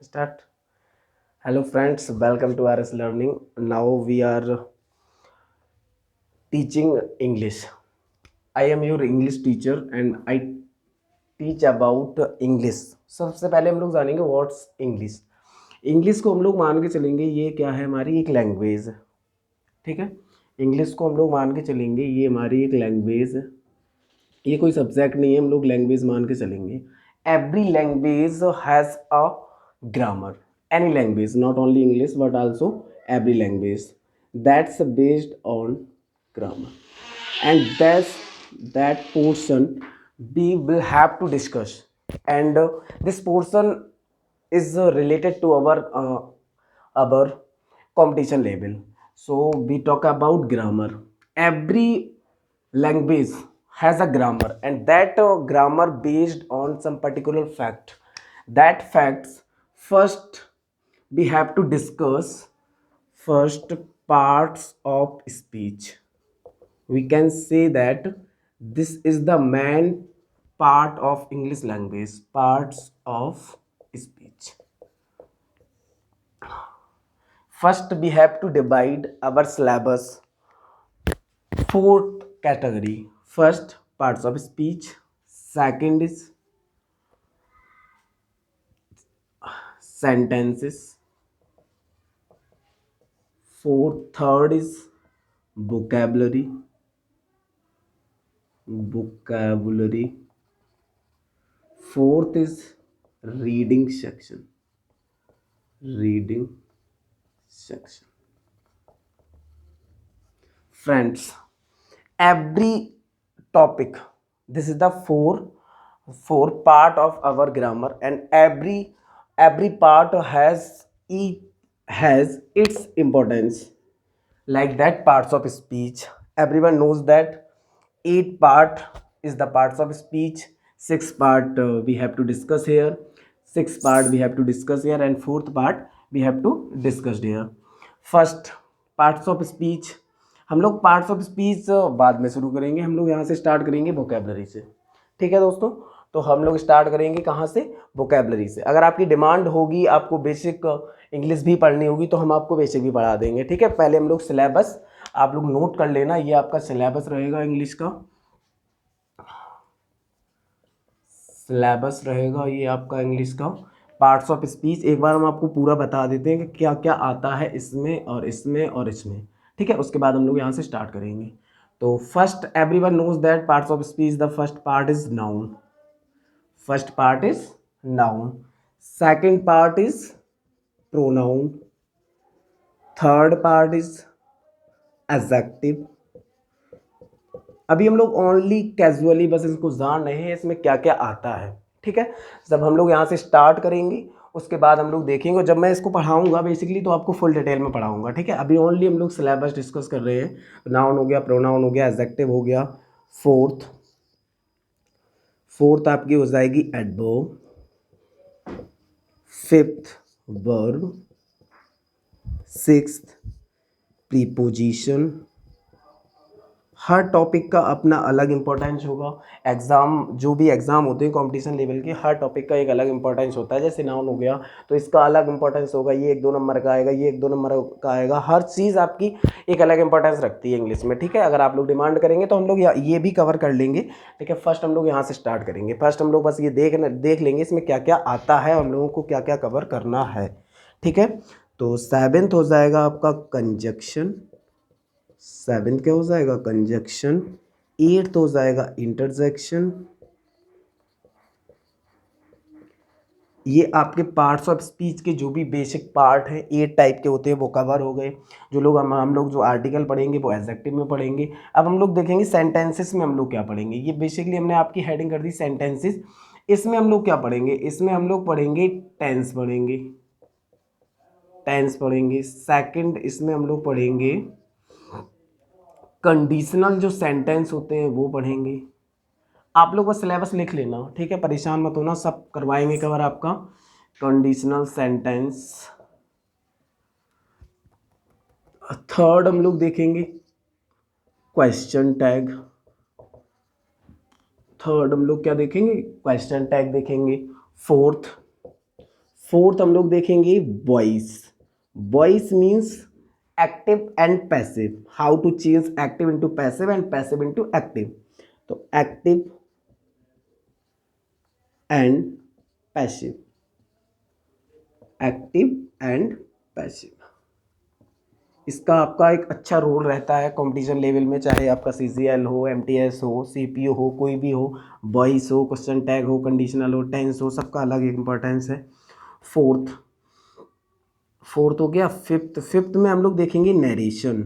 Start. Hello friends, welcome to RS Learning. Now we are teaching English. I am your English teacher and I teach about English. सबसे पहले हम लोग जानेंगे what's English. English को हम लोग मान के चलेंगे ये क्या है, हमारी एक लैंग्वेज। ठीक है, इंग्लिश को हम लोग मान के चलेंगे ये हमारी एक लैंग्वेज। ये कोई सब्जेक्ट नहीं है, हम लोग लैंग्वेज मान के चलेंगे। Every language has a grammar. Any language, not only English but also every language that's based on grammar and that portion we will have to discuss, and this portion is related to our competition level. So we talk about grammar. Every language has a grammar, and that grammar based on some particular fact. That facts first we have to discuss. First, parts of speech. We can say that this is the main part of English language. Parts of speech. First we have to divide our syllabus fourth category. First, parts of speech. Second is sentences. Third is vocabulary. Fourth is reading section. Reading section. Friends, every topic, this is the four part of our grammar, and every part has its importance. Like that, parts of speech, everyone knows that 8 part is the parts of speech. 6 part we have to discuss here. 6 part we have to discuss here, and fourth part we have to discuss here. First, parts of speech. हम लोग parts of speech बाद में शुरू करेंगे। हम लोग यहाँ से स्टार्ट करेंगे वोकेबलरी से। ठीक है दोस्तों, तो हम लोग स्टार्ट करेंगे कहाँ से? वोकेबलरी से। अगर आपकी डिमांड होगी, आपको बेसिक इंग्लिश भी पढ़नी होगी, तो हम आपको बेसिक भी पढ़ा देंगे। ठीक है, पहले हम लोग सिलेबस, आप लोग नोट कर लेना, ये आपका सिलेबस रहेगा इंग्लिश का। सिलेबस रहेगा ये आपका इंग्लिश का। पार्ट्स ऑफ स्पीच एक बार हम आपको पूरा बता देते हैं कि क्या क्या आता है इसमें और इसमें और इसमें। ठीक है, उसके बाद हम लोग यहाँ से स्टार्ट करेंगे। तो first, everyone knows that parts of speech, the first part is noun. First part is noun. Second part is pronoun. Third part is adjective. अभी हम लोग ओनली कैजुअली बस इसको जान रहे हैं इसमें क्या क्या आता है। ठीक है, जब हम लोग यहाँ से स्टार्ट करेंगे उसके बाद हम लोग देखेंगे, और जब मैं इसको पढ़ाऊंगा बेसिकली तो आपको फुल डिटेल में पढ़ाऊंगा। ठीक है, अभी ओनली हम लोग सिलेबस डिस्कस कर रहे हैं। नाउन हो गया, प्रोनाउन हो गया, एडजेक्टिव हो गया। फोर्थ आपकी हो जाएगी adverb. Fifth verb. Sixth preposition. हर टॉपिक का अपना अलग इंपॉर्टेंस होगा। एग्ज़ाम, जो भी एग्ज़ाम होते हैं कंपटीशन लेवल के, हर टॉपिक का एक अलग इंपॉर्टेंस होता है। जैसे नाउन हो गया तो इसका अलग इंपॉर्टेंस होगा, ये 1-2 नंबर का आएगा, ये 1-2 नंबर का आएगा। हर चीज़ आपकी एक अलग इंपॉर्टेंस रखती है इंग्लिश में। ठीक है, अगर आप लोग डिमांड करेंगे तो हम लोग ये भी कवर कर लेंगे। ठीक है, फर्स्ट हम लोग यहाँ से स्टार्ट करेंगे। फर्स्ट हम लोग बस ये देख लेंगे इसमें क्या क्या आता है, हम लोगों को क्या क्या कवर करना है। ठीक है, तो सेवेंथ हो जाएगा आपका कंजक्शन। सेवेंथ क्या हो जाएगा? कंजक्शन। एट्थ हो जाएगा इंटरजेक्शन। ये आपके पार्ट्स ऑफ स्पीच के जो भी बेसिक पार्ट हैं, 8 टाइप के होते हैं, वो कवर हो गए। जो लोग हम लोग जो आर्टिकल पढ़ेंगे वो एडजेक्टिव में पढ़ेंगे। अब हम लोग देखेंगे सेंटेंसेस में हम लोग क्या पढ़ेंगे। ये बेसिकली हमने आपकी हेडिंग कर दी सेंटेंसेस। इसमें हम लोग क्या पढ़ेंगे? इसमें हम लोग पढ़ेंगे टेंस पढ़ेंगे। सेकंड इसमें हम लोग पढ़ेंगे कंडीशनल जो सेंटेंस होते हैं वो पढ़ेंगे। आप लोग बस सिलेबस लिख लेना। ठीक है, परेशान मत होना, सब करवाएंगे कवर आपका। Conditional sentence. थर्ड हम लोग देखेंगे क्वेश्चन टैग। थर्ड हम लोग क्या देखेंगे? क्वेश्चन टैग देखेंगे। फोर्थ फोर्थ हम लोग देखेंगे voice. Voice means active and passive, how to change active into passive and passive into active. तो active and passive, active and passive, इसका आपका एक अच्छा रोल रहता है कंपटीशन लेवल में, चाहे आपका CCL हो, MTS हो, CPO हो, कोई भी हो, वॉइस हो, क्वेश्चन टैग हो, कंडीशनल हो, टेंस हो, सबका अलग एक इंपॉर्टेंस है। फोर्थ हो गया। फिफ्थ में हम लोग देखेंगे नरेशन।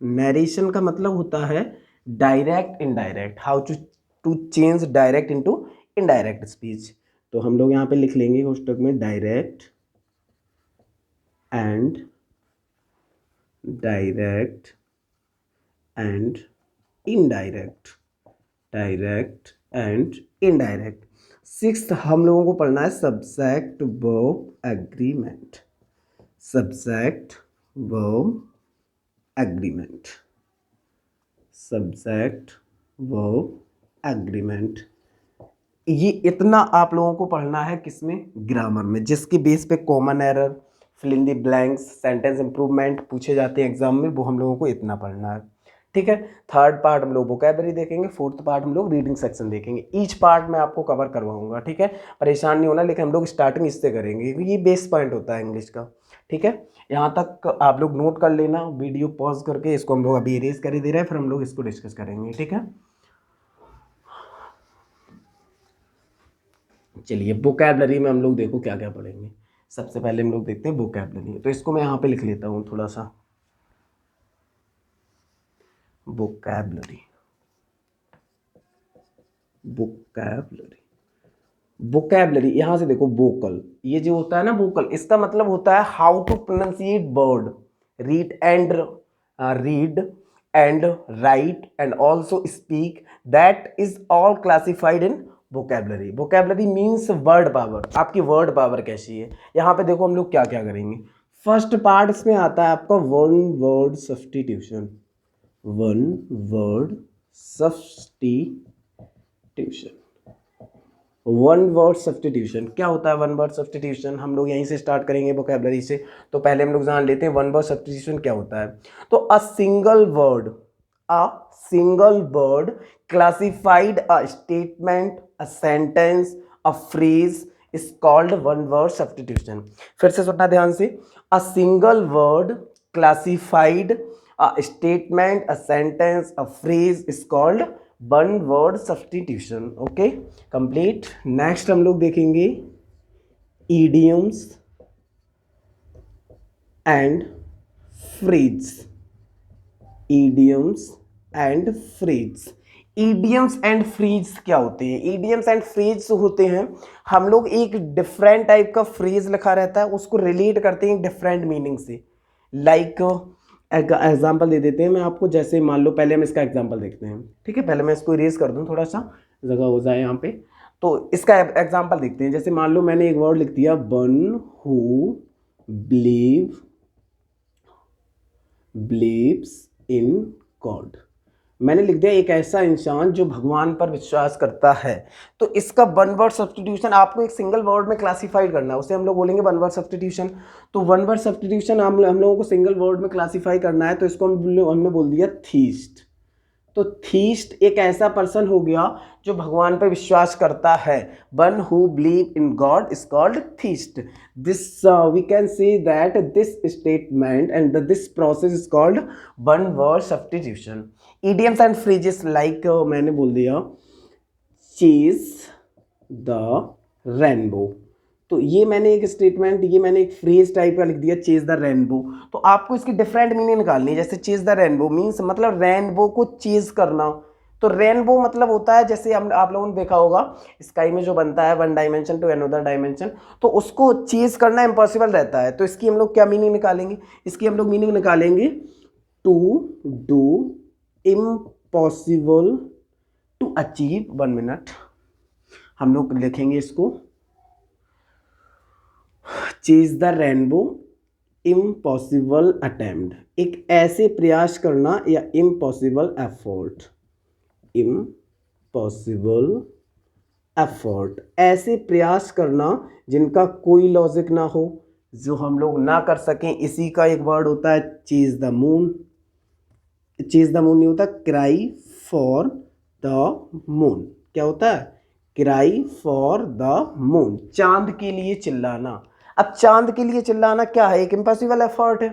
नरेशन का मतलब होता है direct indirect, how to change direct into indirect speech. तो हम लोग यहाँ पे लिख लेंगे कोष्टक में direct and indirect, direct and indirect. Sixth हम लोगों को पढ़ना है subject verb agreement, subject verb agreement, subject verb agreement. ये इतना आप लोगों को पढ़ना है किसमें, ग्रामर में, जिसके बेस पे common error, fill in the blanks, sentence improvement पूछे जाते हैं एग्जाम में, वो हम लोगों को इतना पढ़ना है। ठीक है, थर्ड पार्ट हम लोग वोकैबुलरी देखेंगे, फोर्थ पार्ट हम लोग रीडिंग सेक्शन देखेंगे। ईच पार्ट मैं आपको कवर करवाऊंगा, ठीक है, परेशान नहीं होना, लेकिन हम लोग स्टार्टिंग इससे करेंगे क्योंकि ये बेस पॉइंट होता है इंग्लिश का। ठीक है, यहाँ तक आप लोग नोट कर लेना, वीडियो पॉज करके इसको हम लोग अभी इरेज कर ही दे रहे हैं, फिर हम लोग इसको डिस्कस करेंगे। ठीक है, चलिए वोकैबुलरी में हम लोग देखो क्या क्या पढ़ेंगे। सबसे पहले हम लोग देखते हैं वोकैबुलरी, तो इसको मैं यहाँ पे लिख लेता हूँ थोड़ा सा, वोकैबुलरी। वोकैबुलरी, वोकैबुलरी यहाँ से देखो, वोकल, ये जो होता है ना वोकल, इसका मतलब होता है how to pronounciate word, read and write and also speak, that is all classified in vocabulary. Vocabulary means word power, आपकी वर्ड पावर कैसी है। यहाँ पे देखो हम लोग क्या क्या करेंगे। फर्स्ट पार्ट इसमें आता है आपका one word substitution, one word substitution. One word substitution क्या होता है? वन वर्ड सब्स्टिट्यूशन हम लोग यहीं से स्टार्ट करेंगे वोकैबुलरी से। तो पहले हम लोग जान लेते हैं वन वर्ड सब्स्टिट्यूशन क्या होता है। तो a single word classified a statement, a sentence, a phrase is called one word substitution. फिर से सुनना ध्यान से, a single word classified a statement, a sentence, a phrase is called one word substitution. Okay, complete. Next हम लोग देखेंगे idioms and phrase, idioms and phrase. Idioms and phrase क्या होते हैं? इडियम्स एंड फ्रेज होते हैं, हम लोग एक डिफरेंट टाइप का फ्रेज लिखा रहता है, उसको रिलेट करते हैं डिफरेंट मीनिंग से। लाइक एग्जाम्पल दे देते हैं मैं आपको, जैसे मान लो, पहले हम इसका एग्जाम्पल देखते हैं। ठीक है, पहले मैं इसको इरेज कर दूं, थोड़ा सा जगह हो जाए यहाँ पे। तो इसका एग्जाम्पल देखते हैं। जैसे मान लो मैंने एक वर्ड लिख दिया, one who believes in God. मैंने लिख दिया एक ऐसा इंसान जो भगवान पर विश्वास करता है। तो इसका वन वर्ड सब्स्टिट्यूशन आपको एक सिंगल वर्ड में क्लासिफाई करना है, उसे हम लोग बोलेंगे वन वर्ड सब्स्टिट्यूशन। तो वन वर्ड सब्स्टिट्यूशन हम लोगों को सिंगल वर्ड में क्लासिफाई करना है, तो इसको हमने बोल दिया थीस्ट। तो थीस्ट एक ऐसा पर्सन हो गया जो भगवान पर विश्वास करता है। One who believe in God is called theist. This we can say that this statement and this process is called one word substitution. idioms and phrases like मैंने बोल दिया चेज द रेनबो। तो ये मैंने एक स्टेटमेंट, ये मैंने एक फ्रेज टाइप का लिख दिया, चेज द रेनबो। तो आपको इसकी डिफरेंट मीनिंग निकालनी है। जैसे चेज द रेनबो मीन्स मतलब रेनबो को चेज करना। तो रेनबो मतलब होता है, जैसे हम आप लोगों ने देखा होगा स्काई में जो बनता है one dimension to another dimension, तो उसको चेज करना इम्पॉसिबल रहता है। तो इसकी हम लोग क्या मीनिंग निकालेंगे? इसकी हम लोग मीनिंग निकालेंगे to do impossible to achieve. 1 minute, हम लोग लिखेंगे इसको chase the rainbow impossible attempt, एक ऐसे प्रयास करना या इम्पॉसिबल एफर्ट, इम्पॉसिबल एफर्ट, ऐसे प्रयास करना जिनका कोई लॉजिक ना हो, जो हम लोग ना कर सकें। इसी का एक वर्ड होता है chase the moon. Chase the moon नहीं होता, क्राई फॉर द मून। क्या होता है? क्राई फॉर द मून, चांद के लिए चिल्लाना। अब चांद के लिए चिल्लाना क्या है? एक इम्पॉसिबल एफर्ट है,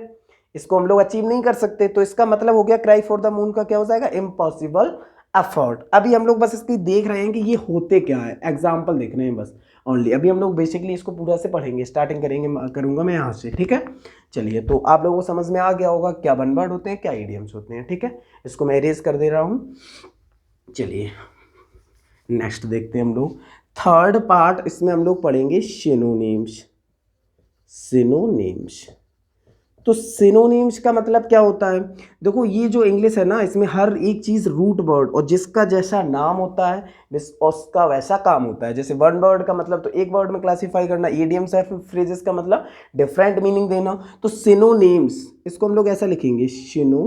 इसको हम लोग अचीव नहीं कर सकते, तो इसका मतलब हो गया क्राई फॉर द मून का क्या हो जाएगा? Impossible effort. अभी हम लोग बस इसकी देख रहे हैं कि ये होते क्या है, एग्जाम्पल देख रहे हैं बस ओनली। अभी हम लोग बेसिकली इसको पूरा से पढ़ेंगे, स्टार्टिंग करेंगे, करूंगा मैं यहाँ से, ठीक है। चलिए, तो आप लोगों को समझ में आ गया होगा क्या वन वर्ड होते हैं, क्या इडियम्स होते हैं, ठीक है। इसको मैं इरेज कर दे रहा हूँ। चलिए नेक्स्ट देखते हैं हम लोग। थर्ड पार्ट, इसमें हम लोग पढ़ेंगे सिनोनिम्स। सिनोनिम्स, तो सिनोनिम्स का मतलब क्या होता है? देखो, ये जो इंग्लिश है ना, इसमें हर एक चीज़ रूट वर्ड और जिसका जैसा नाम होता है उसका वैसा काम होता है। जैसे वन वर्ड का मतलब तो एक वर्ड में क्लासिफाई करना, इडियम्स है फ्रेजेस का मतलब डिफरेंट मीनिंग देना। तो सिनोनिम्स, इसको हम लोग ऐसा लिखेंगे, सिनो,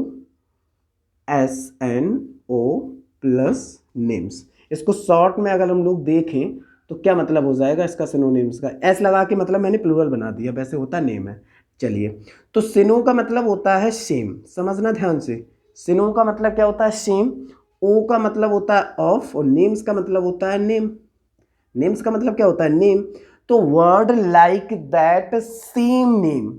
SNO प्लस नेम्स। इसको शॉर्ट में अगर हम लोग देखें तो क्या मतलब हो जाएगा इसका? सिनोनिम्स का एस लगा के मतलब मैंने प्लूरल बना दिया, वैसे होता नेम है। चलिए, तो सिनो का मतलब होता है सेम, समझना ध्यान से। सिनो का मतलब क्या होता है? सेम। ओ का मतलब होता है ऑफ, और नेम्स का मतलब होता है नेम। नेम्स का मतलब क्या होता है? नेम। तो word like that same name,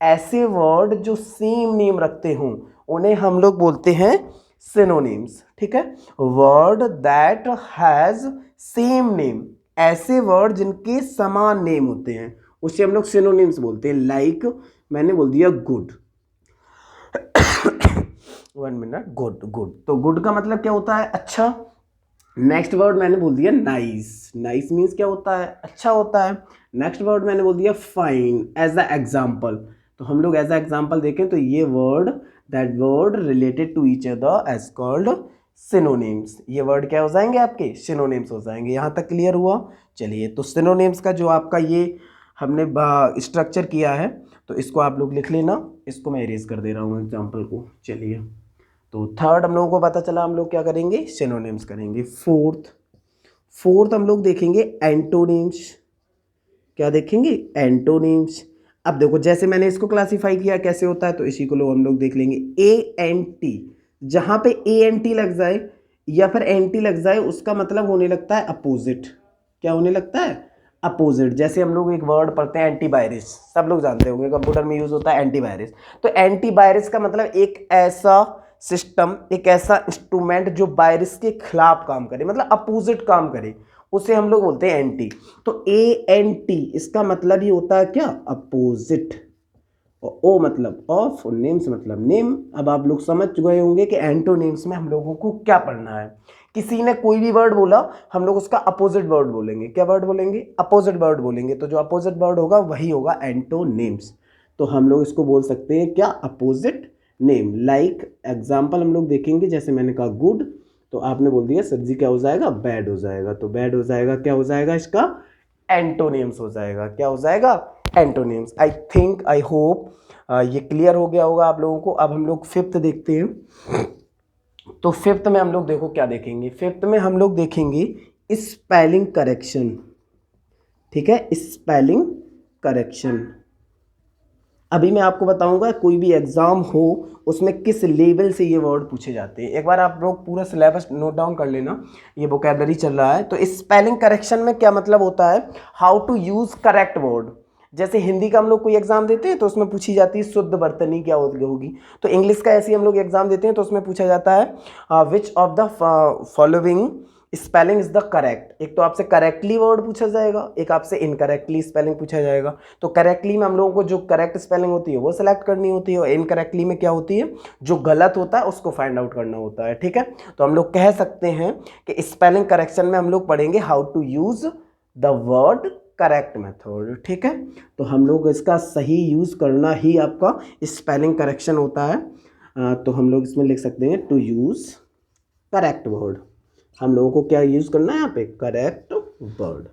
ऐसे वर्ड जो सेम नेम रखते हों उन्हें हम लोग बोलते हैं सिनोनिम्स, ठीक है। Word that has same name, ऐसे वर्ड जिनके समान नेम होते हैं उसे हम लोग सिनोनिम्स बोलते हैं। लाइक मैंने बोल दिया गुड, 1 मिनट, गुड। गुड, तो गुड का मतलब क्या होता है? अच्छा। नेक्स्ट वर्ड मैंने बोल दिया नाइस। नाइस मीन्स क्या होता है? अच्छा होता है। नेक्स्ट वर्ड मैंने बोल दिया फाइन एज अ एग्जाम्पल। तो हम लोग एज अ एग्जाम्पल देखें तो ये word, that word related to each other as called synonyms. ये वर्ड क्या हो जाएंगे? आपके सिनोनिम्स हो जाएंगे। यहाँ तक क्लियर हुआ? चलिए, तो सिनोनिम्स का जो आपका ये हमने स्ट्रक्चर किया है, तो इसको आप लोग लिख लेना। इसको मैं इरेज कर दे रहा हूँ एग्जाम्पल को। चलिए, तो थर्ड हम लोगों को पता चला, हम लोग क्या करेंगे? सिनोनिम्स करेंगे। फोर्थ हम लोग देखेंगे एंटोनिम्स। क्या देखेंगे? एंटोनिम्स। अब देखो, जैसे मैंने इसको क्लासिफाई किया कैसे होता है, तो इसी को लोग हम लोग देख लेंगे। ANT, जहां पे ANT लग जाए या फिर एंटी लग जाए उसका मतलब होने लगता है अपोजिट। क्या होने लगता है? अपोजिट। जैसे हम लोग एक वर्ड पढ़ते हैं एंटीवायरस, सब लोग जानते होंगे, कंप्यूटर में यूज होता है एंटीवायरस। तो एंटीवायरस का मतलब एक ऐसा सिस्टम, एक ऐसा इंस्ट्रूमेंट जो वायरस के खिलाफ काम करे, मतलब अपोजिट काम करे, उसे हम लोग बोलते हैं एंटी। तो ANT इसका मतलब ही होता है क्या? अपोजिट। और ओ मतलब ऑफ, और नेम्स मतलब नेम। अब आप लोग समझ गए होंगे कि एंटोनिम्स में हम लोगों को क्या पढ़ना है। किसी ने कोई भी वर्ड बोला, हम लोग उसका अपोजिट वर्ड बोलेंगे। क्या वर्ड बोलेंगे? अपोजिट वर्ड बोलेंगे। तो जो अपोजिट वर्ड होगा वही होगा एंटोनिम्स। तो हम लोग इसको बोल सकते हैं क्या? Opposite name. लाइक एग्जाम्पल हम लोग देखेंगे, जैसे मैंने कहा गुड, तो आपने बोल दिया सर जी क्या हो जाएगा? बैड हो जाएगा। तो बैड हो जाएगा, क्या हो जाएगा इसका? एंटोनिम्स हो जाएगा। क्या हो जाएगा? Antonyms. I think, I hope ये क्लियर हो गया होगा आप लोगों को। अब हम लोग फिफ्थ देखते हैं। तो फिफ्थ में हम लोग देखो क्या देखेंगे। फिफ्थ में हम लोग देखेंगे स्पेलिंग करेक्शन, ठीक है। Spelling correction. अभी मैं आपको बताऊंगा कोई भी एग्जाम हो उसमें किस लेवल से ये वर्ड पूछे जाते हैं। एक बार आप लोग पूरा सिलेबस नोट डाउन कर लेना, ये वोकैबलरी चल रहा है। तो स्पेलिंग करेक्शन में क्या मतलब होता है? How to use correct word. जैसे हिंदी का हम लोग कोई एग्जाम देते हैं तो उसमें पूछी जाती है शुद्ध वर्तनी क्या होगी। तो इंग्लिश का ऐसे ही हम लोग एग्जाम देते हैं तो उसमें पूछा जाता है which of the following spelling is the correct. एक तो आपसे करेक्टली वर्ड पूछा जाएगा, एक आपसे इनकरेक्टली स्पेलिंग पूछा जाएगा। तो करेक्टली में हम लोगों को जो करेक्ट स्पेलिंग होती है वो सिलेक्ट करनी होती है, और इनकरेक्टली में क्या होती है? जो गलत होता है उसको फाइंड आउट करना होता है, ठीक है। तो हम लोग कह सकते हैं कि स्पेलिंग करेक्शन में हम लोग पढ़ेंगे how to use the word correct method, ठीक है। तो हम लोग इसका सही यूज करना ही आपका स्पेलिंग करेक्शन होता है। तो हम लोग इसमें लिख सकते हैं टू यूज करेक्ट वर्ड। हम लोगों को क्या यूज करना है यहाँ पे? Correct word.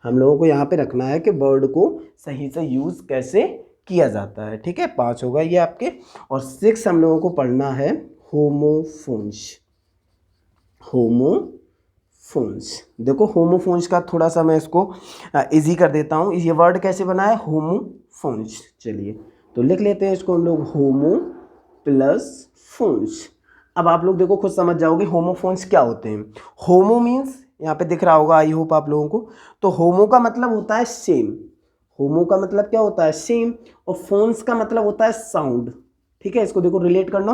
हम लोगों को यहाँ पे रखना है कि वर्ड को सही से यूज कैसे किया जाता है, ठीक है। 5 होगा ये आपके। और 6 हम लोगों को पढ़ना है होमोफोन्स। Homophones, phones. देखो होमोफोन्स का थोड़ा सा मैं इसको इजी कर देता हूँ। ये वर्ड कैसे बना है, होमोफोन्स। चलिए तो लिख लेते हैं इसको हम लोग, होमो प्लस फोन्स। अब आप लोग देखो खुद समझ जाओगे होमोफोन्स क्या होते हैं। होमो मीन्स यहाँ पे दिख रहा होगा आई होप आप लोगों को, तो होमो का मतलब होता है सेम। होमो का मतलब क्या होता है, सेम। और फोन्स का मतलब होता है साउंड। ठीक है, इसको देखो रिलेट करना,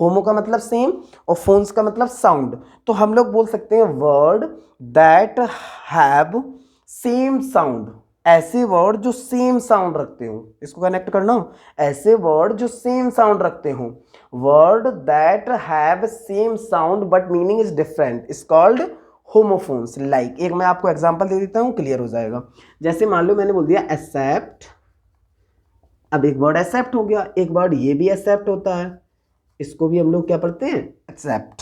होमो का मतलब सेम और फोन्स का मतलब साउंड। तो हम लोग बोल सकते हैं word that have same sound. ऐसे वर्ड जो सेम साउंड रखते हो, इसको कनेक्ट करना, ऐसे वर्ड जो सेम साउंड रखते हो। Word that have same sound but meaning is different is called homophones. Like एक मैं आपको एग्जांपल दे देता हूं, क्लियर हो जाएगा। जैसे मान लो मैंने बोल दिया एक्सेप्ट, अब एक वर्ड एक्सेप्ट हो गया, एक वर्ड ये भी एक्सेप्ट होता है, इसको भी हम लोग क्या पढ़ते हैं, एक्सेप्ट।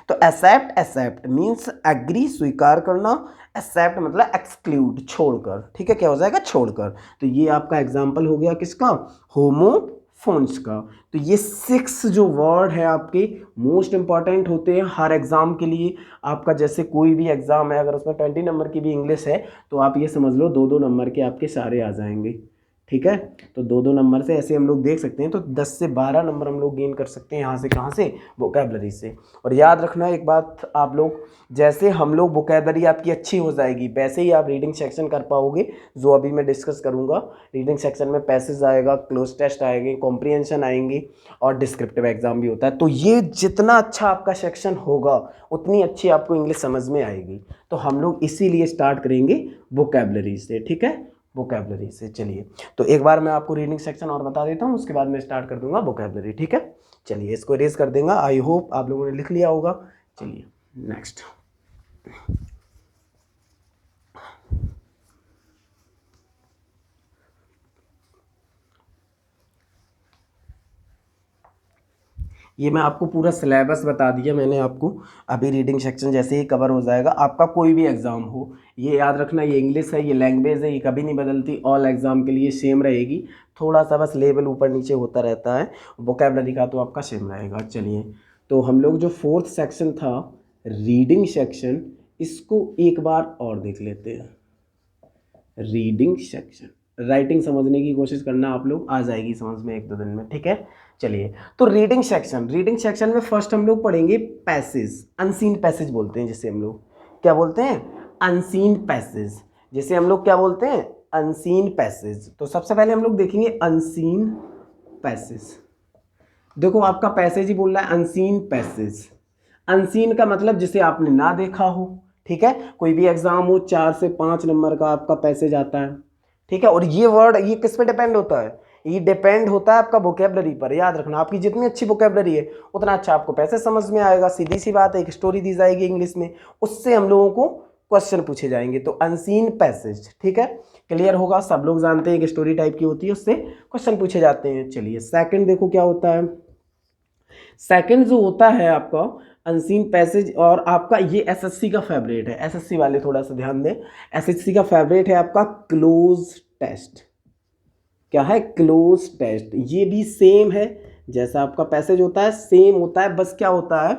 तो एक्सेप्ट, एक्सेप्ट मीन्स एग्री, स्वीकार करना। एक्सेप्ट मतलब एक्सक्लूड, छोड़कर। ठीक है, क्या हो जाएगा, छोड़कर। तो ये आपका एग्जाम्पल हो गया किसका, होमोफोन्स का। तो ये 6 जो वर्ड है आपके मोस्ट इंपॉर्टेंट होते हैं हर एग्जाम के लिए। आपका जैसे कोई भी एग्जाम है, अगर उसमें 20 नंबर की भी इंग्लिश है, तो आप ये समझ लो 2-2 नंबर के आपके सारे आ जाएंगे। ठीक है, तो 2-2 नंबर से ऐसे हम लोग देख सकते हैं, तो 10 से 12 नंबर हम लोग गेन कर सकते हैं। यहाँ से कहाँ से, वोकैबलरी से। और याद रखना एक बात आप लोग, जैसे हम लोग वोकैबलरी आपकी अच्छी हो जाएगी, वैसे ही आप रीडिंग सेक्शन कर पाओगे, जो अभी मैं डिस्कस करूँगा। रीडिंग सेक्शन में पैसेज आएगा, क्लोज टेस्ट आएंगे, कॉम्प्रिहेंशन आएंगी और डिस्क्रिप्टिव एग्जाम भी होता है। तो ये जितना अच्छा आपका सेक्शन होगा, उतनी अच्छी आपको इंग्लिश समझ में आएगी। तो हम लोग इसीलिए स्टार्ट करेंगे वोकैबलरी से। ठीक है, वोकैबलरी से। चलिए तो एक बार मैं आपको रीडिंग सेक्शन और बता देता हूँ, उसके बाद मैं स्टार्ट कर दूंगा वोकैबलरी। ठीक है, चलिए इसको इरेज कर देंगे। आई होप आप लोगों ने लिख लिया होगा। चलिए नेक्स्ट। ये मैं आपको पूरा सिलेबस बता दिया मैंने आपको। अभी रीडिंग सेक्शन जैसे ही कवर हो जाएगा, आपका कोई भी एग्ज़ाम हो, ये याद रखना, ये इंग्लिश है, ये लैंग्वेज है, ये कभी नहीं बदलती, ऑल एग्ज़ाम के लिए सेम रहेगी। थोड़ा सा बस लेवल ऊपर नीचे होता रहता है, वोकैबलरी का तो आपका सेम रहेगा। चलिए तो हम लोग जो 4th सेक्शन था, रीडिंग सेक्शन, इसको एक बार और देख लेते हैं। रीडिंग सेक्शन, राइटिंग समझने की कोशिश करना, आप लोग आ जाएगी समझ में 1-2 दिन में। ठीक है, चलिए तो रीडिंग सेक्शन, रीडिंग सेक्शन में फर्स्ट हम लोग पढ़ेंगे पैसेज, अनसीन पैसेज बोलते हैं जिसे हम लोग क्या बोलते हैं, अनसीन पैसेज। जिसे हम लोग क्या बोलते हैं, अनसीन पैसेज। तो सबसे पहले हम लोग देखेंगे अनसीन पैसेज। देखो आपका पैसेज ही बोल रहा है अनसीन पैसेज। अनसीन का मतलब जिसे आपने ना देखा हो। ठीक है, कोई भी एग्जाम हो, 4 से 5 नंबर का आपका पैसेज आता है। ठीक है, और ये वर्ड ये किस पे डिपेंड होता है, ये डिपेंड होता है आपका वोकैबलरी पर। याद रखना, आपकी जितनी अच्छी वोकैबलरी है, उतना अच्छा आपको पैसेज समझ में आएगा। सीधी सी बात है, एक स्टोरी दी जाएगी इंग्लिश में, उससे हम लोगों को क्वेश्चन पूछे जाएंगे। तो अनसीन पैसेज, ठीक है, क्लियर होगा। सब लोग जानते हैं कि स्टोरी टाइप की होती है, उससे क्वेश्चन पूछे जाते हैं। चलिए सेकंड देखो क्या होता है। सेकंड जो होता है आपका अनसीन पैसेज, और आपका ये एसएससी का फेवरेट है, एसएससी वाले थोड़ा सा ध्यान दें। एसएससी का फेवरेट है आपका क्लोज टेस्ट। क्या है, क्लोज टेस्ट। ये भी सेम है जैसा आपका पैसेज होता है, सेम होता है। बस क्या होता है,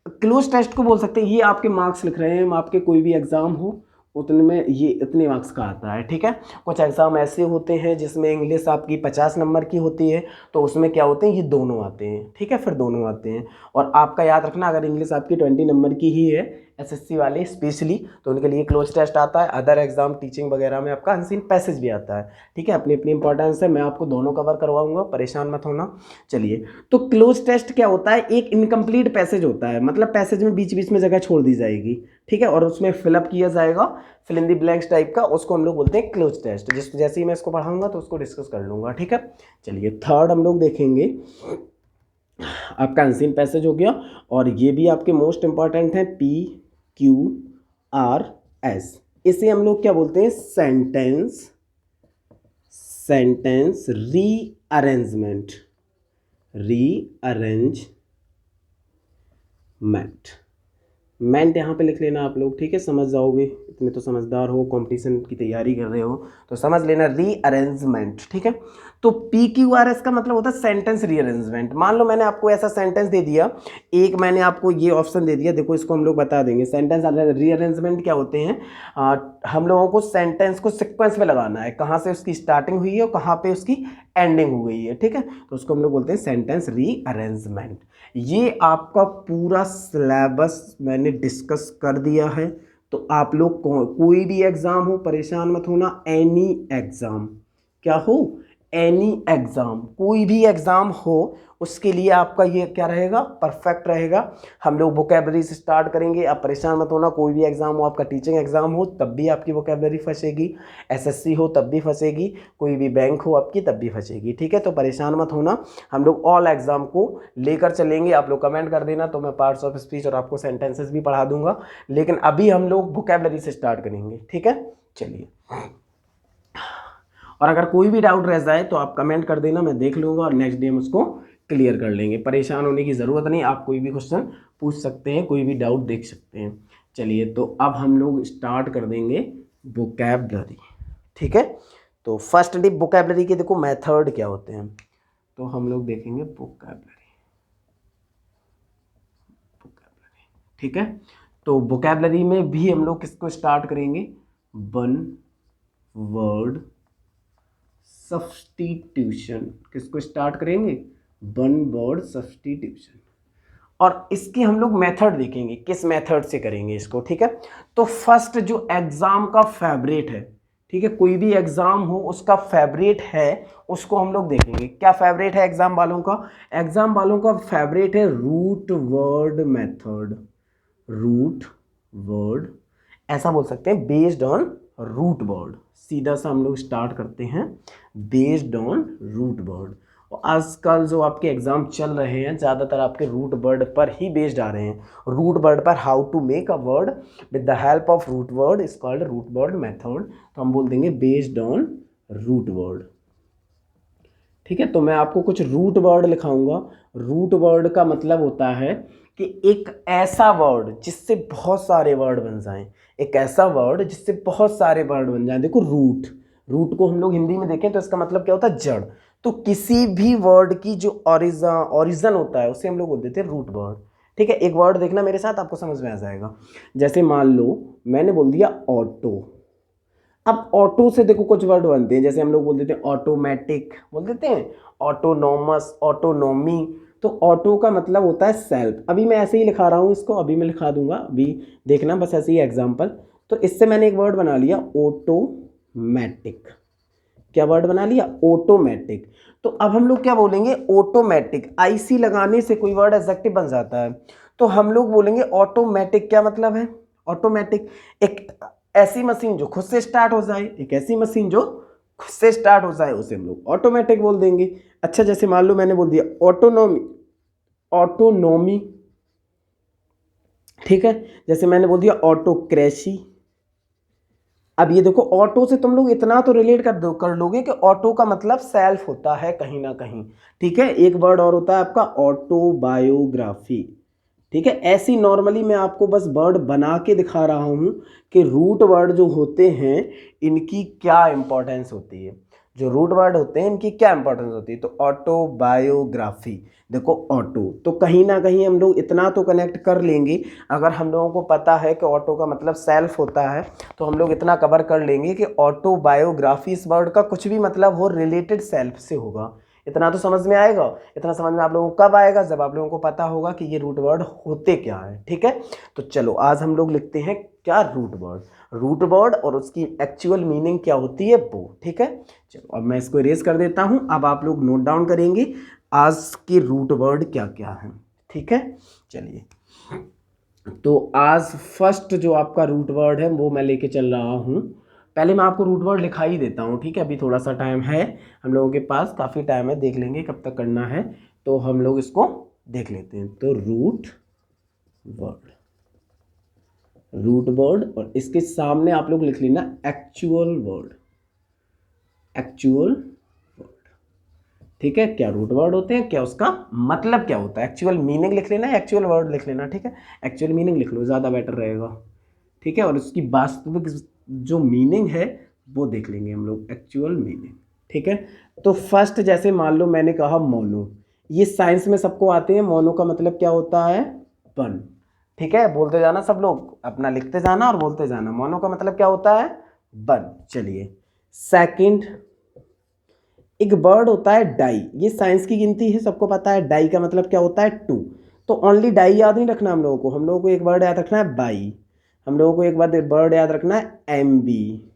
क्लोज टेस्ट को बोल सकते हैं, ये आपके मार्क्स लिख रहे हैं, आपके कोई भी एग्जाम हो उतने में ये इतने मार्क्स का आता है। ठीक है, कुछ एग्ज़ाम ऐसे होते हैं जिसमें इंग्लिश आपकी 50 नंबर की होती है, तो उसमें क्या होते हैं, ये दोनों आते हैं। ठीक है, फिर दोनों आते हैं। और आपका याद रखना, अगर इंग्लिश आपकी 20 नंबर की ही है, एसएससी वाले स्पेशली, तो उनके लिए क्लोज टेस्ट आता है। अदर एग्जाम टीचिंग वगैरह में आपका अनसीन पैसेज भी आता है। ठीक है, अपनी अपनी इंपॉर्टेंस है, मैं आपको दोनों कवर करवाऊंगा, परेशान मत होना। चलिए तो क्लोज टेस्ट क्या होता है, एक इनकम्प्लीट पैसेज होता है, मतलब पैसेज में बीच बीच में जगह छोड़ दी जाएगी। ठीक है, और उसमें फिलअप किया जाएगा, fill in the blanks type का, उसको हम लोग बोलते हैं क्लोज टेस्ट। जैसे ही मैं इसको पढ़ाऊंगा तो उसको डिस्कस कर लूंगा। ठीक है, चलिए थर्ड हम लोग देखेंगे, आपका अनसीन पैसेज हो गया। और ये भी आपके मोस्ट इंपॉर्टेंट है, PQRS। इसे हम लोग क्या बोलते हैं, सेंटेंस, सेंटेंस रीअरेंजमेंट, मेंट यहाँ पे लिख लेना आप लोग। ठीक है, समझ जाओगे, इतने तो समझदार हो, कंपटीशन की तैयारी कर रहे हो तो समझ लेना, रीअरेंजमेंट। ठीक है, तो PQRS का मतलब होता है सेंटेंस रीअरेंजमेंट। मान लो मैंने आपको ऐसा सेंटेंस दे दिया, एक मैंने आपको ये ऑप्शन दे दिया, देखो इसको हम लोग बता देंगे। सेंटेंस रीअरेंजमेंट क्या होते हैं, हम लोगों को सेंटेंस को सिक्वेंस में लगाना है, कहाँ से उसकी स्टार्टिंग हुई है और कहाँ पे उसकी एंडिंग हो गई है, ठीक है। तो उसको हम लोग बोलते हैं सेंटेंस रीअरेंजमेंट। ये आपका पूरा सिलेबस मैंने डिस्कस कर दिया है। तो आप लोग कोई भी एग्जाम हो परेशान मत होना, एनी एग्जाम, क्या हो, एनी एग्जाम, कोई भी एग्जाम हो उसके लिए आपका ये क्या रहेगा, परफेक्ट रहेगा। हम लोग वोकेबलरी से स्टार्ट करेंगे, आप परेशान मत होना। कोई भी एग्जाम हो, आपका टीचिंग एग्जाम हो तब भी आपकी वोकेबलरी फंसेगी, SSC हो तब भी फंसेगी, कोई भी बैंक हो आपकी तब भी फंसेगी, ठीक है। तो परेशान मत होना, हम लोग ऑल एग्जाम को लेकर चलेंगे। आप लोग कमेंट कर देना तो मैं पार्ट्स ऑफ स्पीच और आपको सेंटेंसेस भी पढ़ा दूंगा, लेकिन अभी हम लोग वोकेबलरी से स्टार्ट करेंगे, ठीक है। चलिए, और अगर कोई भी डाउट रह जाए तो आप कमेंट कर देना, मैं देख लूँगा और नेक्स्ट डे हम उसको क्लियर कर लेंगे। परेशान होने की ज़रूरत नहीं, आप कोई भी क्वेश्चन पूछ सकते हैं, कोई भी डाउट देख सकते हैं। चलिए, तो अब हम लोग स्टार्ट कर देंगे वोकैबलरी, ठीक है। तो फर्स्ट डे वोकैबलरी के देखो मेथड क्या होते हैं, तो हम लोग देखेंगे वोकैबलरी, ठीक है। तो वोकैबलरी में भी हम लोग किसको स्टार्ट करेंगे, वन वर्ड सब्स्टिट्यूशन, किसको स्टार्ट करेंगे, वन वर्ड सब्स्टिट्यूशन। और इसके हम लोग मेथड देखेंगे, किस मेथड से करेंगे इसको, ठीक है। तो फर्स्ट जो एग्जाम का फेवरेट है, ठीक है, कोई भी एग्जाम हो उसका फेवरेट है, उसको हम लोग देखेंगे। क्या फेवरेट है एग्जाम वालों का, एग्जाम वालों का फेवरेट है root word method. Root word, ऐसा बोल सकते हैं बेस्ड ऑन रूट वर्ड। सीधा सा हम लोग स्टार्ट करते हैं बेस्ड ऑन रूट वर्ड। और आजकल जो आपके एग्जाम चल रहे हैं ज़्यादातर आपके रूट वर्ड पर ही बेस्ड आ रहे हैं। रूट वर्ड पर how to make a word with the help of root word is called root word method. तो हम बोल देंगे बेस्ड ऑन रूट वर्ड, ठीक है। तो मैं आपको कुछ रूट वर्ड लिखाऊंगा। रूट वर्ड का मतलब होता है कि एक ऐसा वर्ड जिससे बहुत सारे वर्ड बन जाएं, एक ऐसा वर्ड जिससे बहुत सारे वर्ड बन जाएं। देखो रूट, रूट को हम लोग हिंदी में देखें तो इसका मतलब क्या होता है, जड़। तो किसी भी वर्ड की जो ओरिजिन होता है उसे हम लोग बोल देते हैं रूट वर्ड, ठीक है। एक वर्ड देखना मेरे साथ, आपको समझ में आ जाएगा। जैसे मान लो मैंने बोल दिया ऑटो। अब ऑटो से देखो कुछ वर्ड बनते हैं, जैसे हम लोग बोल देते हैं ऑटोमेटिक, बोल देते हैं ऑटोनॉमस, ऑटोनॉमी। तो ऑटो का मतलब होता है सेल्फ। अभी मैं ऐसे ही लिखा रहा हूँ इसको, अभी मैं लिखा दूंगा, अभी देखना बस ऐसे ही एग्जाम्पल। तो इससे मैंने एक वर्ड बना लिया ऑटोमेटिक। क्या वर्ड बना लिया, ऑटोमेटिक। तो अब हम लोग क्या बोलेंगे, ऑटोमेटिक, IC लगाने से कोई वर्ड एडजेक्टिव बन जाता है। तो हम लोग बोलेंगे ऑटोमेटिक, क्या मतलब है, ऑटोमेटिक एक ऐसी मशीन जो खुद से स्टार्ट हो जाए, एक ऐसी मशीन जो खुद से स्टार्ट हो जाए उसे हम लोग ऑटोमेटिक बोल देंगे। अच्छा, जैसे मान लो मैंने बोल दिया ऑटोनॉमी, ऑटोनॉमी, ठीक है। जैसे मैंने बोल दिया ऑटोक्रेसी। अब ये देखो ऑटो से तुम लोग इतना तो रिलेट कर लोगे कि ऑटो का मतलब सेल्फ होता है कहीं ना कहीं, ठीक है। एक वर्ड और होता है आपका ऑटोबायोग्राफी, ठीक है। ऐसी नॉर्मली मैं आपको बस वर्ड बना के दिखा रहा हूँ कि रूट वर्ड जो होते हैं इनकी क्या इंपॉर्टेंस होती है। जो रूट वर्ड होते हैं इनकी क्या इंपॉर्टेंस होती है। तो ऑटोबायोग्राफी, देखो ऑटो, तो कहीं ना कहीं हम लोग इतना तो कनेक्ट कर लेंगे। अगर हम लोगों को पता है कि ऑटो का मतलब सेल्फ होता है तो हम लोग इतना कवर कर लेंगे कि ऑटोबायोग्राफी इस वर्ड का कुछ भी मतलब हो रिलेटेड सेल्फ से होगा। इतना तो समझ में आएगा। इतना समझ में आप लोगों को कब आएगा, जब आप लोगों को पता होगा कि ये रूट वर्ड होते क्या है, ठीक है। तो चलो आज हम लोग लिखते हैं क्या, रूट वर्ड, रूट वर्ड और उसकी एक्चुअल मीनिंग क्या होती है वो, ठीक है। चलो अब मैं इसको इरेज कर देता हूं, अब आप लोग नोट डाउन करेंगे आज के रूट वर्ड क्या क्या है, ठीक है। चलिए, तो आज फर्स्ट जो आपका रूट वर्ड है वो मैं लेके चल रहा हूँ। पहले मैं आपको रूट वर्ड लिखा ही देता हूँ, ठीक है। अभी थोड़ा सा टाइम है हम लोगों के पास, काफ़ी टाइम है, देख लेंगे कब तक करना है, तो हम लोग इसको देख लेते हैं। तो रूट वर्ड, रूट वर्ड, और इसके सामने आप लोग लिख लेना एक्चुअल वर्ड, एक्चुअल वर्ड, ठीक है। क्या रूट वर्ड होते हैं, क्या उसका मतलब क्या होता है, एक्चुअल मीनिंग लिख लेना, एक्चुअल वर्ड लिख लेना, ठीक है। एक्चुअल मीनिंग लिख लो, ज़्यादा बेटर रहेगा, ठीक है। और उसकी वास्तविक जो मीनिंग है वो देख लेंगे हम लोग, एक्चुअल मीनिंग, ठीक है। तो फर्स्ट जैसे मान लो मैंने कहा मोनो, ये साइंस में सबको आते हैं, मोनो का मतलब क्या होता है, वन। ठीक है, बोलते जाना सब लोग, अपना लिखते जाना और बोलते जाना। मोनो का मतलब क्या होता है, वन। चलिए सेकंड, एक वर्ड होता है डाई, ये साइंस की गिनती है, सबको पता है। डाई का मतलब क्या होता है, टू। तो ओनली डाई याद नहीं रखना हम लोगों को एक वर्ड याद रखना है बाई। हम लोगों को एक बार वर्ड याद रखना है एम बी,